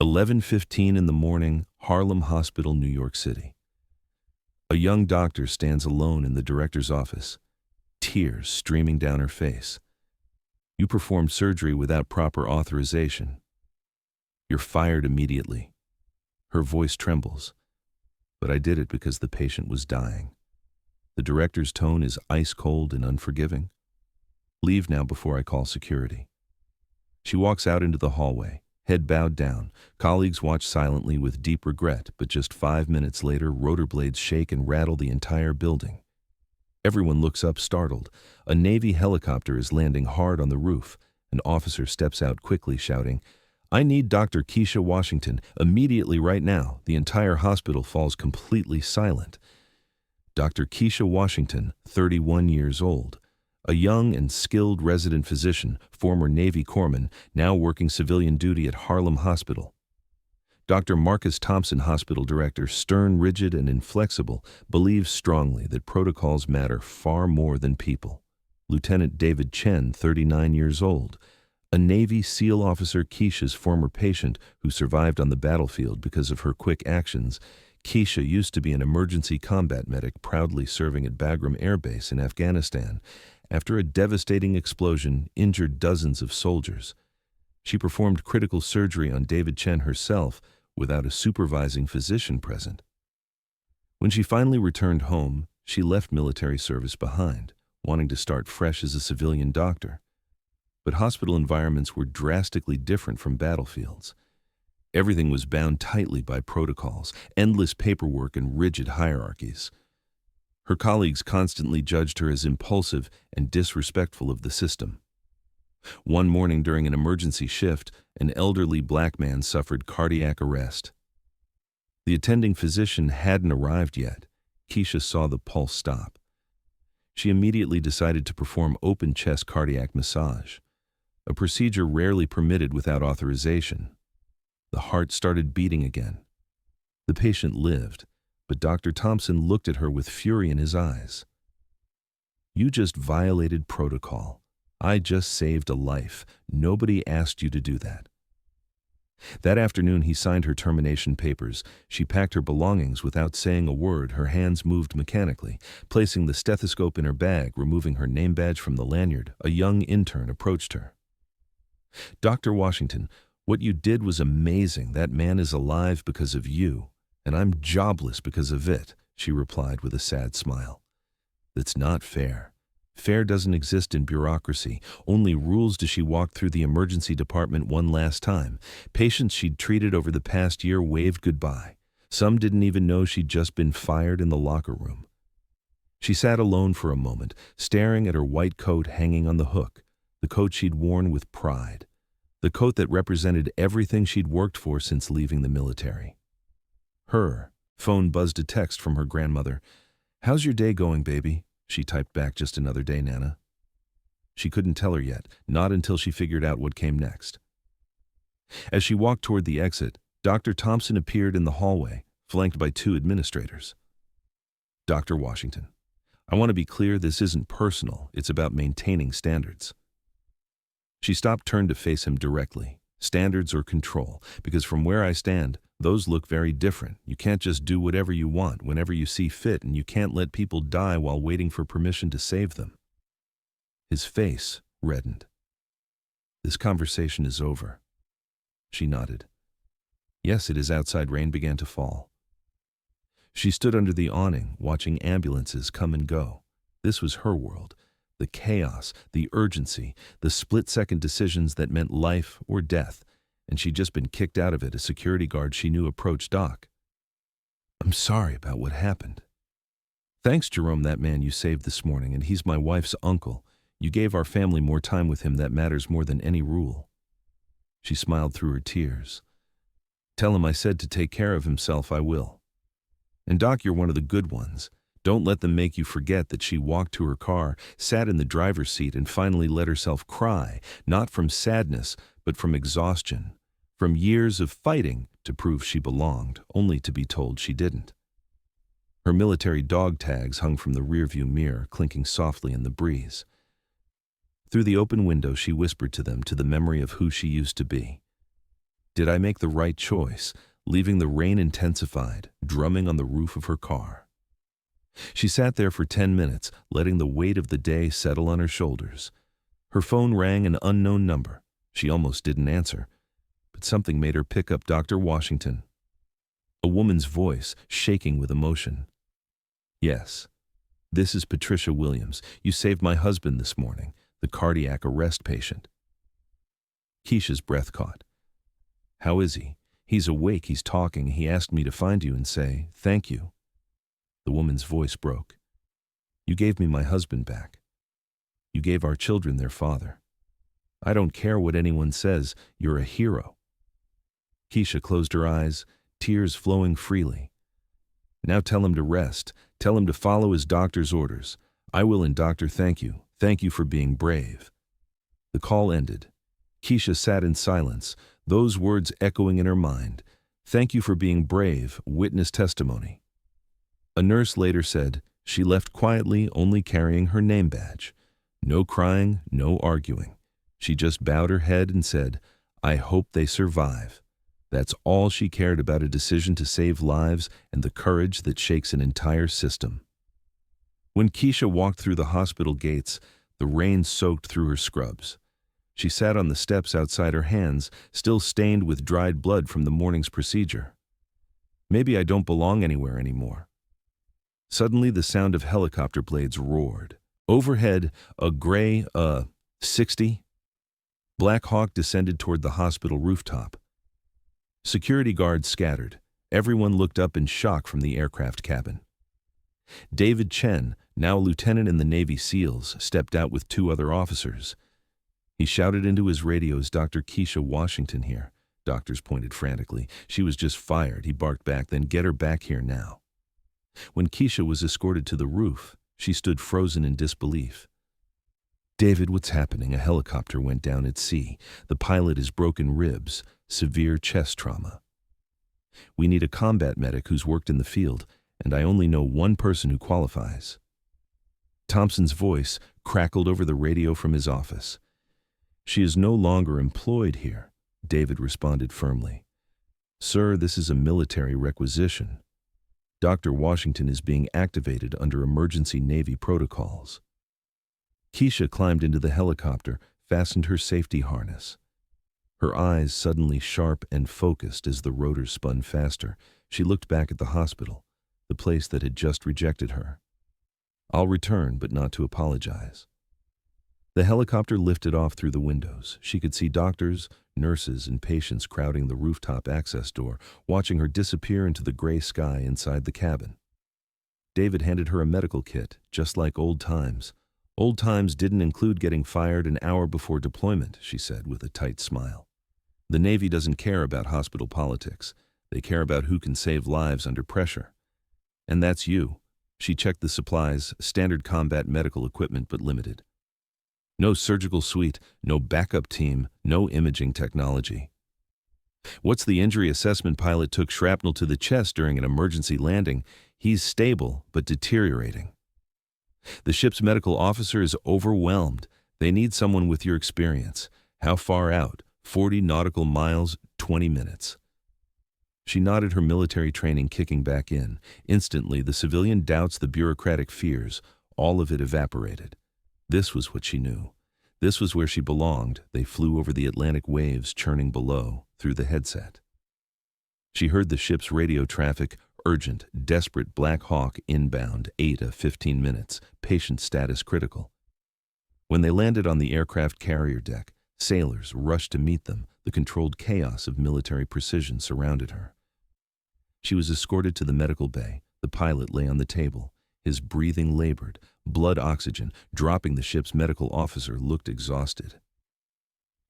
11:15 in the morning, Harlem Hospital, New York City. A young doctor stands alone in the director's office, tears streaming down her face. You performed surgery without proper authorization. You're fired immediately. Her voice trembles. But I did it because the patient was dying. The director's tone is ice cold and unforgiving. Leave now before I call security. She walks out into the hallway, head bowed down. Colleagues watch silently with deep regret, but just 5 minutes later, rotor blades shake and rattle the entire building. Everyone looks up startled. A Navy helicopter is landing hard on the roof. An officer steps out quickly, shouting, "I need Dr. Keisha Washington, immediately right now." The entire hospital falls completely silent. Dr. Keisha Washington, 31 years old, a young and skilled resident physician, former Navy corpsman, now working civilian duty at Harlem Hospital. Dr. Marcus Thompson, hospital director, stern, rigid, and inflexible, believes strongly that protocols matter far more than people. Lieutenant David Chen, 39 years old, a Navy SEAL officer, Keisha's former patient who survived on the battlefield because of her quick actions. Keisha used to be an emergency combat medic proudly serving at Bagram Air Base in Afghanistan. After a devastating explosion, injured dozens of soldiers. She performed critical surgery on David Chen herself without a supervising physician present. When she finally returned home, she left military service behind, wanting to start fresh as a civilian doctor. But hospital environments were drastically different from battlefields. Everything was bound tightly by protocols, endless paperwork, and rigid hierarchies. Her colleagues constantly judged her as impulsive and disrespectful of the system. One morning during an emergency shift, an elderly black man suffered cardiac arrest. The attending physician hadn't arrived yet. Keisha saw the pulse stop. She immediately decided to perform open-chest cardiac massage, a procedure rarely permitted without authorization. The heart started beating again. The patient lived, but Dr. Thompson looked at her with fury in his eyes. "You just violated protocol. I just saved a life. Nobody asked you to do that." That afternoon, he signed her termination papers. She packed her belongings without saying a word. Her hands moved mechanically, placing the stethoscope in her bag, removing her name badge from the lanyard. A young intern approached her. "Dr. Washington, what you did was amazing. That man is alive because of you, and I'm jobless because of it," she replied with a sad smile. "That's not fair. Fair doesn't exist in bureaucracy. Only rules." She walked through the emergency department one last time. Patients she'd treated over the past year waved goodbye. Some didn't even know she'd just been fired in the locker room. She sat alone for a moment, staring at her white coat hanging on the hook, the coat she'd worn with pride, the coat that represented everything she'd worked for since leaving the military. Her phone buzzed a text from her grandmother. "How's your day going, baby?" She typed back, "Just another day, Nana." She couldn't tell her yet, not until she figured out what came next. As she walked toward the exit, Dr. Thompson appeared in the hallway, flanked by 2 administrators. "Dr. Washington, I want to be clear, this isn't personal. It's about maintaining standards." She stopped, turned to face him directly. "Standards or control? Because from where I stand, those look very different. You can't just do whatever you want, whenever you see fit, and you can't let people die while waiting for permission to save them." His face reddened. "This conversation is over." She nodded. "Yes, it is." Outside, rain began to fall. She stood under the awning, watching ambulances come and go. This was her world. The chaos, the urgency, the split-second decisions that meant life or death, and she'd just been kicked out of it. A security guard she knew approached. "Doc, I'm sorry about what happened." "Thanks, Jerome, that man you saved this morning, and he's my wife's uncle. You gave our family more time with him. That matters more than any rule." She smiled through her tears. "Tell him I said to take care of himself. I will. And Doc, you're one of the good ones. Don't let them make you forget that." She walked to her car, sat in the driver's seat, and finally let herself cry, not from sadness, but from exhaustion, from years of fighting to prove she belonged, only to be told she didn't. Her military dog tags hung from the rearview mirror, clinking softly in the breeze. Through the open window, she whispered to them, to the memory of who she used to be. Did I make the right choice, leaving the rain intensified, drumming on the roof of her car? She sat there for 10 minutes, letting the weight of the day settle on her shoulders. Her phone rang an unknown number. She almost didn't answer, but something made her pick up Dr. Washington. A woman's voice, shaking with emotion. Yes, this is Patricia Williams. You saved my husband this morning, the cardiac arrest patient. Keisha's breath caught. How is he? He's awake, he's talking. He asked me to find you and say, thank you. The woman's voice broke. You gave me my husband back. You gave our children their father. I don't care what anyone says, you're a hero. Keisha closed her eyes, tears flowing freely. Now tell him to rest. Tell him to follow his doctor's orders. I will, and doctor, thank you. Thank you for being brave. The call ended. Keisha sat in silence, those words echoing in her mind. Thank you for being brave, witness testimony. A nurse later said she left quietly, only carrying her name badge. No crying, no arguing. She just bowed her head and said, I hope they survive. That's all she cared about, a decision to save lives and the courage that shakes an entire system. When Keisha walked through the hospital gates, the rain soaked through her scrubs. She sat on the steps outside, her hands still stained with dried blood from the morning's procedure. Maybe I don't belong anywhere anymore. Suddenly the sound of helicopter blades roared. Overhead, a gray, 60 Black Hawk descended toward the hospital rooftop. Security guards scattered. Everyone looked up in shock from the aircraft cabin. David Chen, now a lieutenant in the Navy SEALs, stepped out with 2 other officers. He shouted into his radios, Dr. Keisha Washington here. Doctors pointed frantically. She was just fired. He barked back, then get her back here now. When Keisha was escorted to the roof, she stood frozen in disbelief. David, what's happening? A helicopter went down at sea. The pilot has broken ribs, severe chest trauma. We need a combat medic who's worked in the field, and I only know one person who qualifies. Thompson's voice crackled over the radio from his office. She is no longer employed here, David responded firmly. Sir, this is a military requisition. Dr. Washington is being activated under emergency Navy protocols. Keisha climbed into the helicopter, fastened her safety harness. Her eyes suddenly sharp and focused as the rotors spun faster. She looked back at the hospital, the place that had just rejected her. I'll return, but not to apologize. The helicopter lifted off through the windows. She could see doctors, nurses, and patients crowding the rooftop access door, watching her disappear into the gray sky inside the cabin. David handed her a medical kit, just like old times. Old times didn't include getting fired an hour before deployment, she said with a tight smile. The Navy doesn't care about hospital politics. They care about who can save lives under pressure. And that's you. She checked the supplies, standard combat medical equipment, but limited. No surgical suite, no backup team, no imaging technology. What's the injury assessment? Pilot took shrapnel to the chest during an emergency landing. He's stable, but deteriorating. The ship's medical officer is overwhelmed. They need someone with your experience. How far out? 40 nautical miles, 20 minutes. She nodded, her military training kicking back in. Instantly, the civilian doubts, the bureaucratic fears, all of it evaporated. This was what she knew. This was where she belonged. They flew over the Atlantic waves churning below, through the headset. She heard the ship's radio traffic, urgent, desperate, Black Hawk inbound, 8 of 15 minutes, patient status critical. When they landed on the aircraft carrier deck, sailors rushed to meet them. The controlled chaos of military precision surrounded her. She was escorted to the medical bay. The pilot lay on the table. His breathing labored, blood oxygen dropping. The ship's medical officer looked exhausted.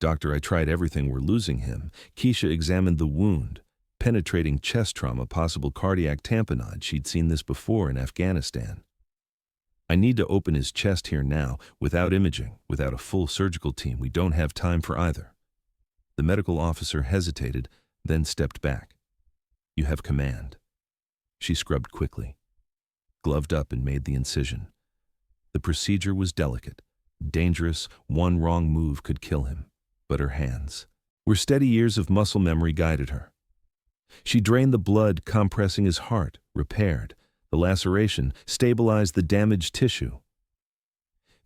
Doctor, I tried everything. We're losing him. Keisha examined the wound. Penetrating chest trauma, possible cardiac tamponade. She'd seen this before in Afghanistan. I need to open his chest here now, without imaging, without a full surgical team. We don't have time for either. The medical officer hesitated, then stepped back. You have command. She scrubbed quickly, gloved up, and made the incision. The procedure was delicate, dangerous. One wrong move could kill him. But her hands, where steady years of muscle memory guided her. She drained the blood, compressing his heart, repaired the laceration, stabilized the damaged tissue.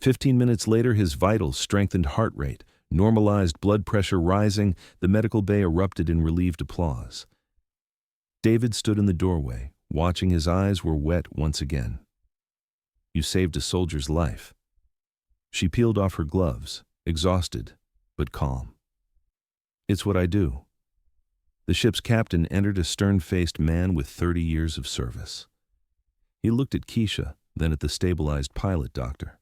15 minutes later, his vitals strengthened, heart rate, normalized, blood pressure rising. The medical bay erupted in relieved applause. David stood in the doorway, watching. His eyes were wet once again. "You saved a soldier's life." She peeled off her gloves, exhausted, but calm. "It's what I do." The ship's captain entered, a stern-faced man with 30 years of service. He looked at Keisha, then at the stabilized pilot doctor.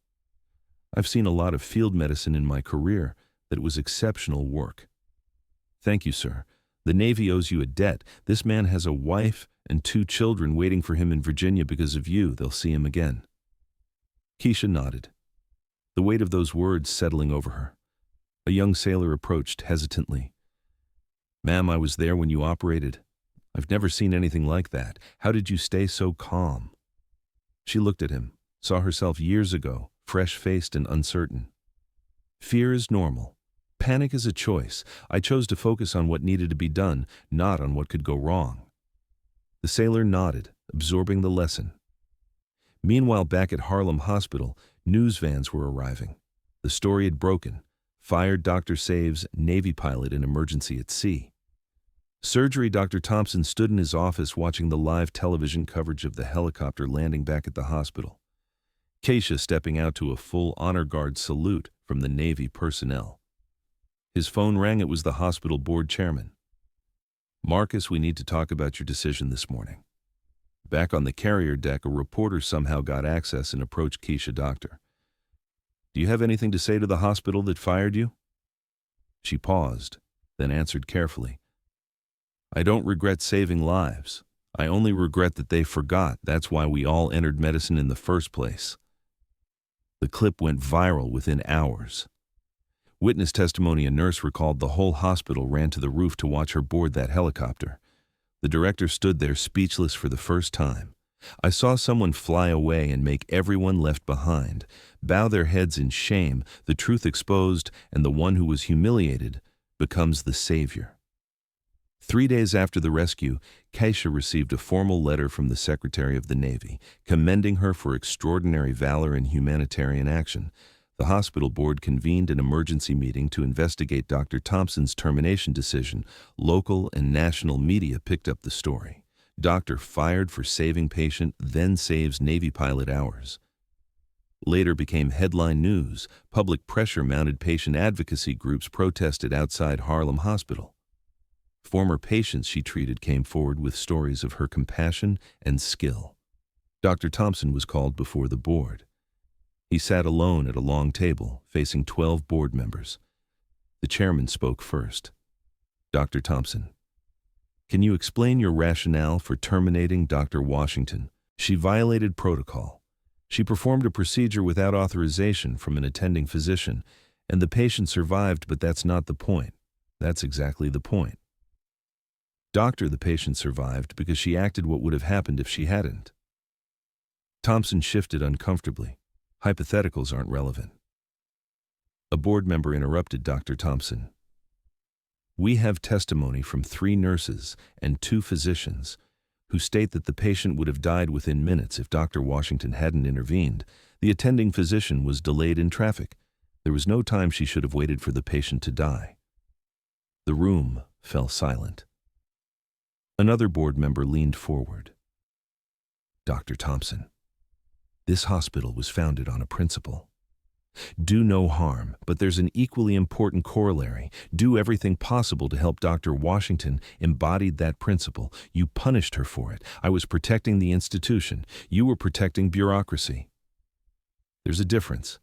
"I've seen a lot of field medicine in my career. That was exceptional work." "Thank you, sir. The Navy owes you a debt. This man has a wife and 2 children waiting for him in Virginia. Because of you, they'll see him again." Keisha nodded, the weight of those words settling over her. A young sailor approached hesitantly. "Ma'am, I was there when you operated. I've never seen anything like that. How did you stay so calm?" She looked at him, saw herself years ago, fresh-faced and uncertain. "Fear is normal. Panic is a choice. I chose to focus on what needed to be done, not on what could go wrong." The sailor nodded, absorbing the lesson. Meanwhile, back at Harlem Hospital, news vans were arriving. The story had broken. Fired doctor saves Navy pilot in emergency at sea. Surgery. Dr. Thompson stood in his office watching the live television coverage of the helicopter landing back at the hospital. Keisha stepping out to a full honor guard salute from the Navy personnel. His phone rang. It was the hospital board chairman. "Marcus, we need to talk about your decision this morning." Back on the carrier deck, a reporter somehow got access and approached Keisha. "Doctor, do you have anything to say to the hospital that fired you?" She paused, then answered carefully. "I don't regret saving lives. I only regret that they forgot. That's why we all entered medicine in the first place." The clip went viral within hours. Witness testimony: a nurse recalled the whole hospital ran to the roof to watch her board that helicopter. The director stood there speechless for the first time. "I saw someone fly away and make everyone left behind bow their heads in shame, the truth exposed, and the one who was humiliated becomes the savior." 3 days after the rescue, Keisha received a formal letter from the Secretary of the Navy, commending her for extraordinary valor and humanitarian action. The hospital board convened an emergency meeting to investigate Dr. Thompson's termination decision. Local and national media picked up the story. "Doctor fired for saving patient, then saves Navy pilot hours." Later became headline news. Public pressure mounted. Patient advocacy groups protested outside Harlem Hospital. Former patients she treated came forward with stories of her compassion and skill. Dr. Thompson was called before the board. He sat alone at a long table, facing 12 board members. The chairman spoke first. "Dr. Thompson, can you explain your rationale for terminating Dr. Washington? She violated protocol. She performed a procedure without authorization from an attending physician, and the patient survived, but that's not the point." "That's exactly the point. Doctor, the patient survived because she acted what would have happened if she hadn't." Thompson shifted uncomfortably. "Hypotheticals aren't relevant." A board member interrupted Dr. Thompson. "We have testimony from 3 nurses and 2 physicians who state that the patient would have died within minutes if Dr. Washington hadn't intervened. The attending physician was delayed in traffic. There was no time she should have waited for the patient to die." The room fell silent. Another board member leaned forward. "Dr. Thompson, this hospital was founded on a principle. Do no harm, but there's an equally important corollary. Do everything possible to help. Dr. Washington embodied that principle. You punished her for it. I was protecting the institution. You were protecting bureaucracy. There's a difference."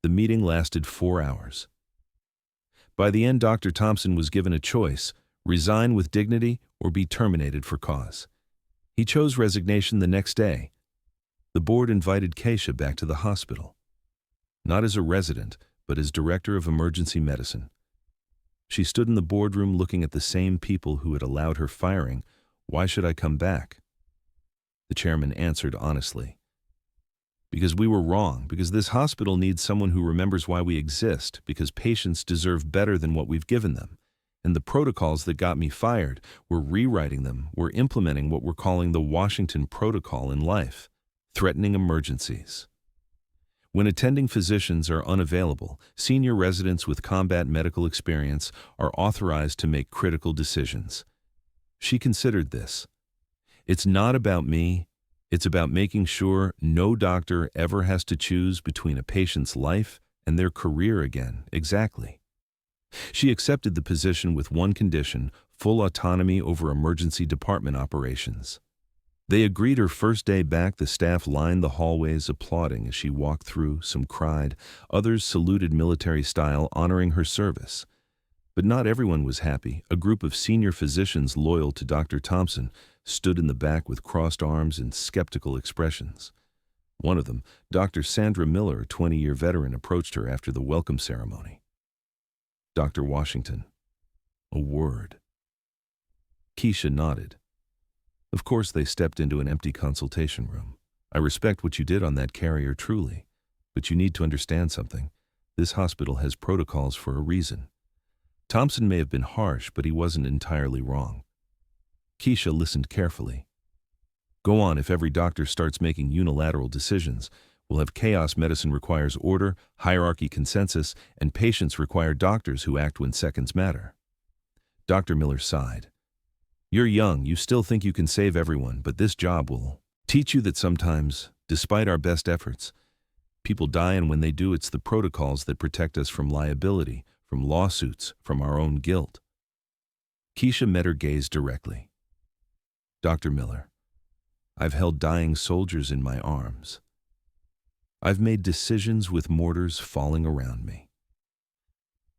The meeting lasted 4 hours. By the end, Dr. Thompson was given a choice: resign with dignity or be terminated for cause. He chose resignation the next day. The board invited Keisha back to the hospital. Not as a resident, but as director of emergency medicine. She stood in the boardroom looking at the same people who had allowed her firing. "Why should I come back?" The chairman answered honestly. "Because we were wrong, because this hospital needs someone who remembers why we exist, because patients deserve better than what we've given them. And the protocols that got me fired, we're rewriting them. We're implementing what we're calling the Washington Protocol in life, threatening emergencies. When attending physicians are unavailable, senior residents with combat medical experience are authorized to make critical decisions. She considered this. It's not about me. It's about making sure no doctor ever has to choose between a patient's life and their career again. Exactly. She accepted the position with one condition: full autonomy over emergency department operations. They agreed. Her first day back, the staff lined the hallways applauding as she walked through. Some cried, others saluted military style, honoring her service. But not everyone was happy. A group of senior physicians loyal to Dr. Thompson stood in the back with crossed arms and skeptical expressions. One of them, Dr. Sandra Miller, a 20-year veteran, approached her after the welcome ceremony. "Dr. Washington, a word." Keisha nodded. Of course, they stepped into an empty consultation room. "I respect what you did on that carrier, truly. But you need to understand something. This hospital has protocols for a reason. Thompson may have been harsh, but he wasn't entirely wrong." Keisha listened carefully. "Go on. If every doctor starts making unilateral decisions, we'll have chaos. Medicine requires order, hierarchy, consensus, and patients require doctors who act when seconds matter." Dr. Miller sighed. "You're young. You still think you can save everyone, but this job will teach you that sometimes, despite our best efforts, people die, and when they do, it's the protocols that protect us from liability, from lawsuits, from our own guilt." Keisha met her gaze directly. "Dr. Miller, I've held dying soldiers in my arms. I've made decisions with mortars falling around me.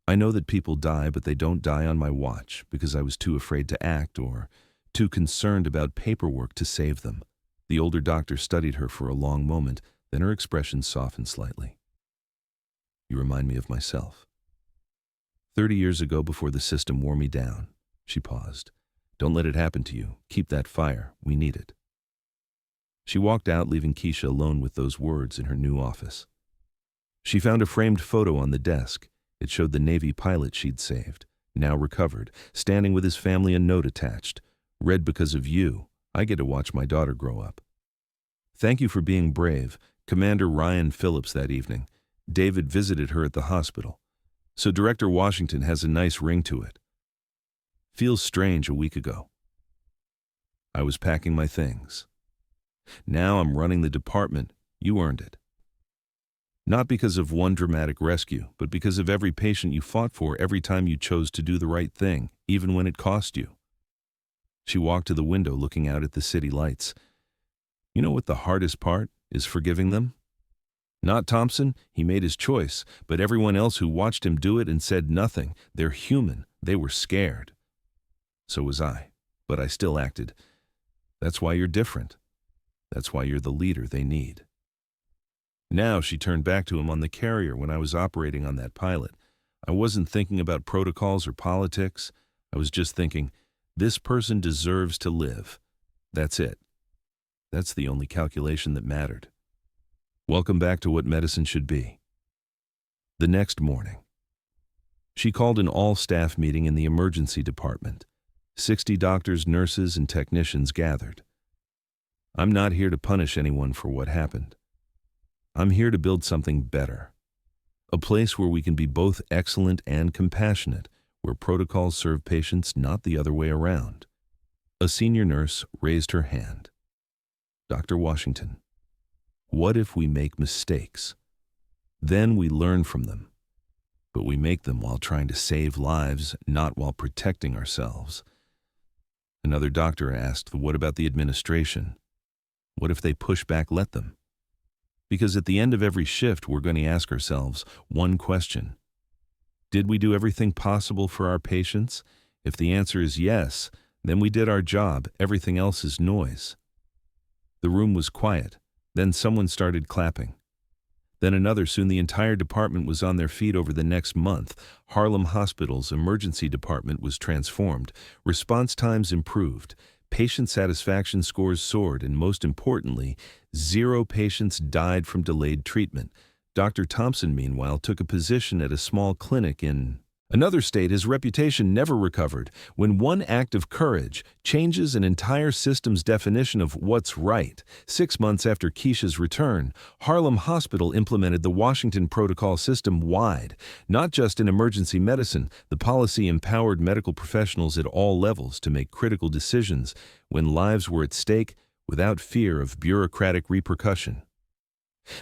I know that people die, but they don't die on my watch because I was too afraid to act or too concerned about paperwork to save them." The older doctor studied her for a long moment, then her expression softened slightly. "You remind me of myself. 30 years ago, before the system wore me down." She paused. "Don't let it happen to you. Keep that fire. We need it." She walked out, leaving Keisha alone with those words in her new office. She found a framed photo on the desk. It showed the Navy pilot she'd saved, now recovered, standing with his family, a note attached. "Read because of you. I get to watch my daughter grow up. Thank you for being brave. Commander Ryan Phillips." That evening, David visited her at the hospital. "So Director Washington has a nice ring to it. Feels strange a week ago. I was packing my things. Now I'm running the department. You earned it. Not because of one dramatic rescue, but because of every patient you fought for, every time you chose to do the right thing, even when it cost you." She walked to the window, looking out at the city lights. "You know what the hardest part is? Forgiving them. Not Thompson, he made his choice, but everyone else who watched him do it and said nothing. They're human. They were scared. So was I, but I still acted. That's why you're different. That's why you're the leader they need." Now she turned back to him. "On the carrier, when I was operating on that pilot, I wasn't thinking about protocols or politics. I was just thinking, this person deserves to live. That's it. That's the only calculation that mattered. Welcome back to what medicine should be." The next morning, she called an all-staff meeting in the emergency department. 60 doctors, nurses, and technicians gathered. "I'm not here to punish anyone for what happened. I'm here to build something better. A place where we can be both excellent and compassionate, where protocols serve patients, not the other way around." A senior nurse raised her hand. "Dr. Washington, what if we make mistakes? Then we learn from them. But we make them while trying to save lives, not while protecting ourselves." Another doctor asked, "What about the administration? What if they push back? Let them. Because at the end of every shift, we're going to ask ourselves one question. Did we do everything possible for our patients? If the answer is yes, then we did our job. Everything else is noise." The room was quiet. Then someone started clapping. Then another. Soon the entire department was on their feet. Over the next month, Harlem Hospital's emergency department was transformed. Response times improved. Patient satisfaction scores soared, and most importantly, 0 patients died from delayed treatment. Dr. Thompson, meanwhile, took a position at a small clinic in Another state his reputation never recovered when one act of courage changes an entire system's definition of what's right. 6 months after Keisha's return, Harlem Hospital implemented the Washington Protocol system-wide. Not just in emergency medicine, the policy empowered medical professionals at all levels to make critical decisions when lives were at stake without fear of bureaucratic repercussion.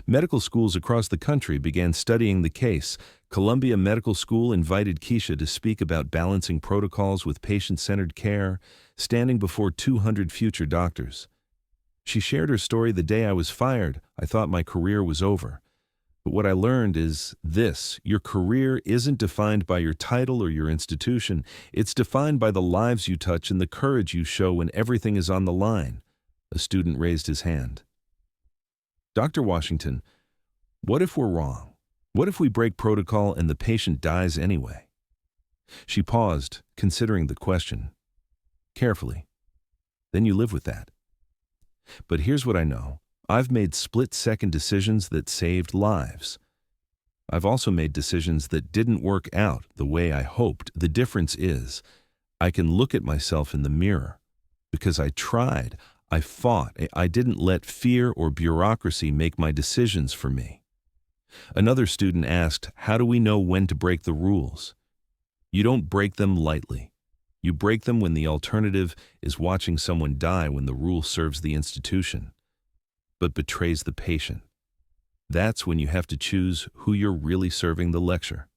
Medical schools across the country began studying the case. Columbia Medical School invited Keisha to speak about balancing protocols with patient-centered care, standing before 200 future doctors. She shared her story: "The day I was fired, I thought my career was over. But what I learned is this: your career isn't defined by your title or your institution. It's defined by the lives you touch and the courage you show when everything is on the line." A student raised his hand. "Dr. Washington, what if we're wrong? What if we break protocol and the patient dies anyway?" She paused, considering the question carefully. "Then you live with that. But here's what I know. I've made split-second decisions that saved lives. I've also made decisions that didn't work out the way I hoped. The difference is, I can look at myself in the mirror because I tried. I fought. I didn't let fear or bureaucracy make my decisions for me." Another student asked, "How do we know when to break the rules?" "You don't break them lightly. You break them when the alternative is watching someone die, when the rule serves the institution but betrays the patient. That's when you have to choose who you're really serving." The lecture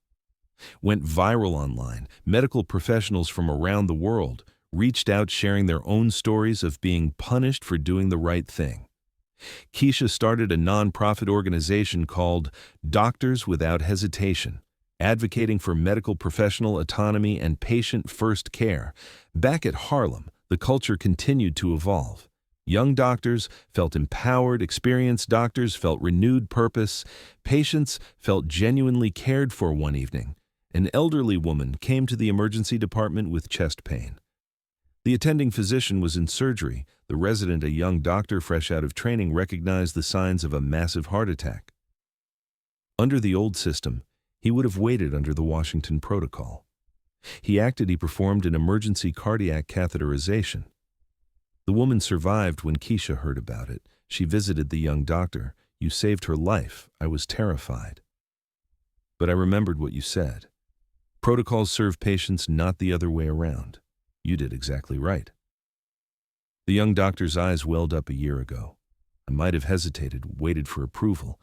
went viral online. Medical professionals from around the world reached out, sharing their own stories of being punished for doing the right thing. Keisha started a nonprofit organization called Doctors Without Hesitation, advocating for medical professional autonomy and patient-first care. Back at Harlem, the culture continued to evolve. Young doctors felt empowered, experienced doctors felt renewed purpose, patients felt genuinely cared for. One evening, an elderly woman came to the emergency department with chest pain. The attending physician was in surgery. The resident, a young doctor fresh out of training, recognized the signs of a massive heart attack. Under the old system, he would have waited under the Washington Protocol. He performed an emergency cardiac catheterization. The woman survived when Keisha heard about it. She visited the young doctor. "You saved her life. I was terrified. But I remembered what you said. Protocols serve patients, not the other way around. You did exactly right." The young doctor's eyes welled up. "A year ago, I might have hesitated, waited for approval,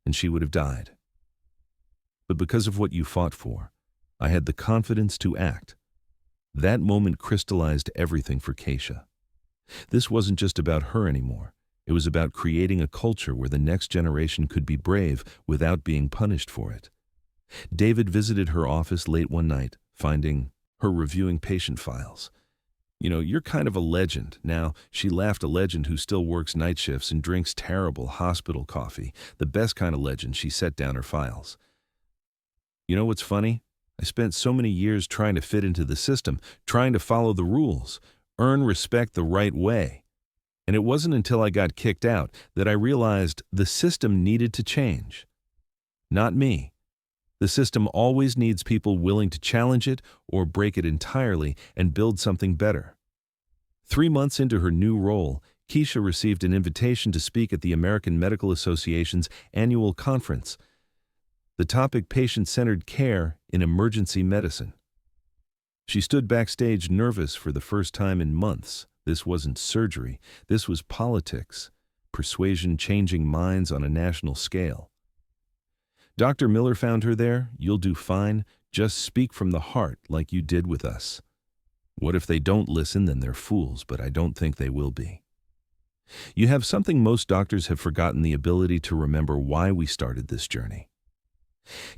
and she would have died. But because of what you fought for, I had the confidence to act." That moment crystallized everything for Keisha. This wasn't just about her anymore. It was about creating a culture where the next generation could be brave without being punished for it. David visited her office late one night, finding her reviewing patient files. "You're kind of a legend." Now, she laughed. "A legend who still works night shifts and drinks terrible hospital coffee. The best kind of legend." She set down her files. "You know what's funny? I spent so many years trying to fit into the system, trying to follow the rules, earn respect the right way. And it wasn't until I got kicked out that I realized the system needed to change. Not me. The system always needs people willing to challenge it or break it entirely and build something better." 3 months into her new role, Keisha received an invitation to speak at the American Medical Association's annual conference. The topic: patient-centered care in emergency medicine. She stood backstage, nervous for the first time in months. This wasn't surgery. This was politics, persuasion, changing minds on a national scale. Dr. Miller found her there. "You'll do fine. Just speak from the heart like you did with us. What if they don't listen? Then they're fools, but I don't think they will be. You have something most doctors have forgotten: the ability to remember why we started this journey."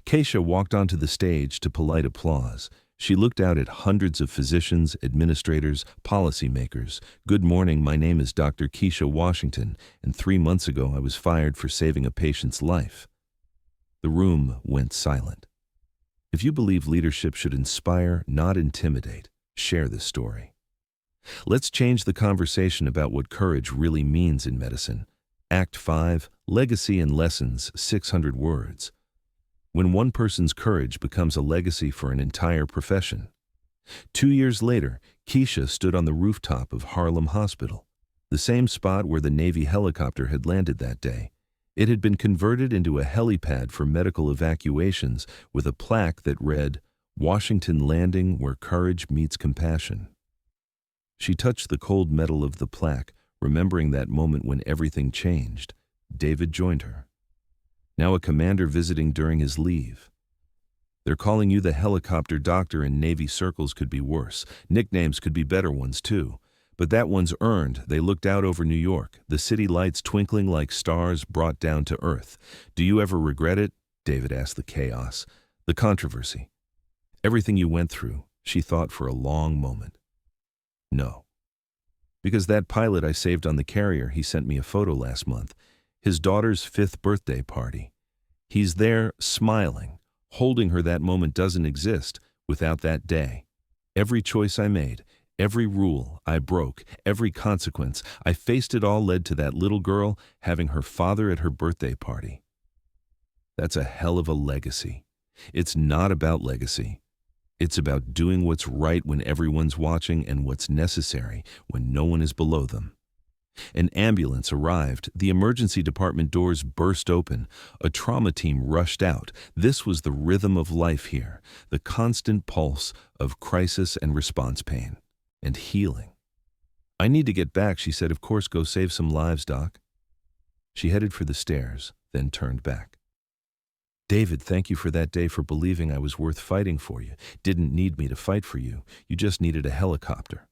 Keisha walked onto the stage to polite applause. She looked out at hundreds of physicians, administrators, policymakers. "Good morning, my name is Dr. Keisha Washington, and 3 months ago I was fired for saving a patient's life." The room went silent. If you believe leadership should inspire, not intimidate, share this story. Let's change the conversation about what courage really means in medicine. Act 5, Legacy and Lessons, 600 words. when one person's courage becomes a legacy for an entire profession. 2 years later, Keisha stood on the rooftop of Harlem Hospital, the same spot where the Navy helicopter had landed that day. It had been converted into a helipad for medical evacuations with a plaque that read, "Washington Landing, where courage meets compassion." She touched the cold metal of the plaque, remembering that moment when everything changed. David joined her. Now a commander visiting during his leave. "They're calling you the helicopter doctor in Navy circles could be worse. Nicknames could be better ones too. But that one's earned." They looked out over New York, the city lights twinkling like stars brought down to earth. "Do you ever regret it?" David asked. "The chaos, the controversy, everything you went through." She thought for a long moment. "No. Because that pilot I saved on the carrier, he sent me a photo last month. His daughter's 5th birthday party. He's there, smiling, holding her. That moment doesn't exist without that day. Every choice I made, every rule I broke, every consequence I faced, it all led to that little girl having her father at her birthday party. That's a hell of a legacy. It's not about legacy. It's about doing what's right when everyone's watching and what's necessary when no one is below them." An ambulance arrived. The emergency department doors burst open. A trauma team rushed out. This was the rhythm of life here, the constant pulse of crisis and response pain. And healing. "I need to get back," she said. "Of course, go save some lives, Doc." She headed for the stairs, then turned back. "David, thank you for that day, for believing I was worth fighting for you. Didn't need me to fight for you. You just needed a helicopter."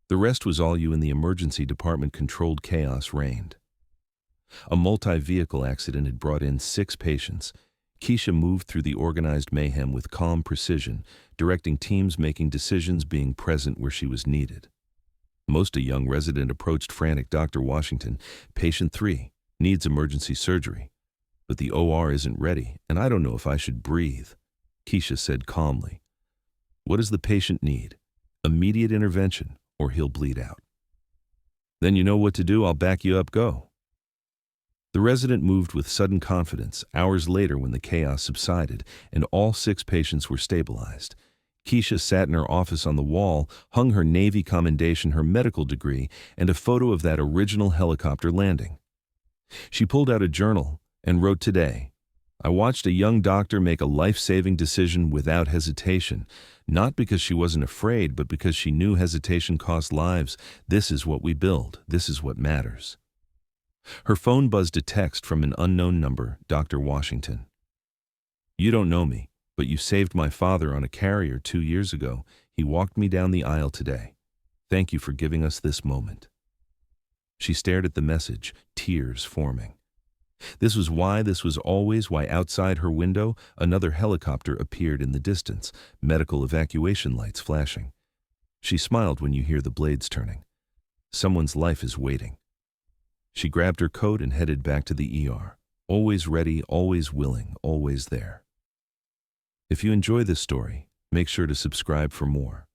The rest was all you. In the emergency department, controlled chaos reigned. A multi-vehicle accident had brought in 6 patients. Keisha moved through the organized mayhem with calm precision, directing teams, making decisions, being present where she was needed. Most a young resident approached frantic. "Dr. Washington, patient 3, needs emergency surgery. But the OR isn't ready, and I don't know if I should breathe." Keisha said calmly, "What does the patient need? Immediate intervention, or he'll bleed out." "Then you know what to do. I'll back you up. Go." The resident moved with sudden confidence. Hours later, when the chaos subsided and all 6 patients were stabilized, Keisha sat in her office. On the wall hung her Navy commendation, her medical degree, and a photo of that original helicopter landing. She pulled out a journal and wrote, "Today, I watched a young doctor make a life-saving decision without hesitation, not because she wasn't afraid, but because she knew hesitation cost lives. This is what we build. This is what matters." Her phone buzzed. A text from an unknown number. "Dr. Washington, you don't know me, but you saved my father on a carrier 2 years ago. He walked me down the aisle today. Thank you for giving us this moment." She stared at the message, tears forming. This was always why outside her window another helicopter appeared in the distance, medical evacuation lights flashing. She smiled when you hear the blades turning. Someone's life is waiting. She grabbed her coat and headed back to the ER. Always ready, always willing, always there. If you enjoy this story, make sure to subscribe for more.